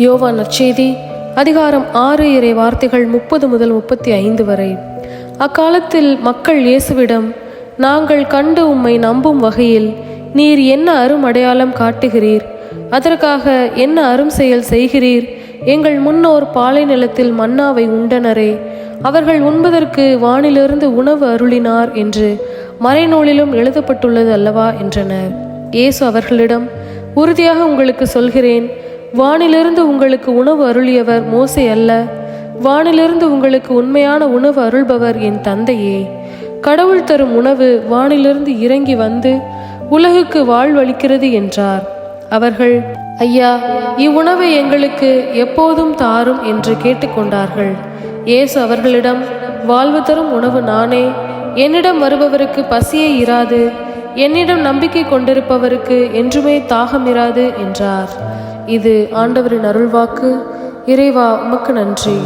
யோவான் நற்செய்தி அதிகாரம் 6 இறை வார்த்தைகள் 30 முதல் 35 வரை. அக்காலத்தில் மக்கள் இயேசுவிடம், நாங்கள் கண்டு உம்மை நம்பும் வகையில் நீர் என்ன அரும் அடையாளம் காட்டுகிறீர்? அதற்காக என்ன அரும் செயல் செய்கிறீர்? எங்கள் முன்னோர் பாலை நிலத்தில் மன்னாவை உண்டனரே, அவர்கள் உண்பதற்கு வானிலிருந்து உணவு அருளினார் என்று மறைநூலிலும் எழுதப்பட்டுள்ளது அல்லவா என்றனர். இயேசு அவர்களிடம், உறுதியாக உங்களுக்கு சொல்கிறேன், வானிலிருந்து உங்களுக்கு உணவு அருளியவர் மோசே அல்ல, வானிலிருந்து உங்களுக்கு உண்மையான உணவு அருள்பவர் என் தந்தையே. கடவுள் தரும் உணவு வானிலிருந்து இறங்கி வந்து உலகுக்கு வாழ்வளிக்கிறது என்றார். அவர்கள், ஐயா, இவ்வுணவை எங்களுக்கு எப்போதும் தாரும் என்று கேட்டுக்கொண்டார்கள். இயேசு அவர்களிடம், வாழ்வு தரும் உணவு நானே, என்னிடம் வருபவருக்கு பசியே இராது, என்னிடம் நம்பிக்கை கொண்டிருப்பவருக்கு என்றுமே தாகம் இராது என்றார். இது ஆண்டவரின் அருள்வாக்கு. இறைவா, உமக்கு நன்றி.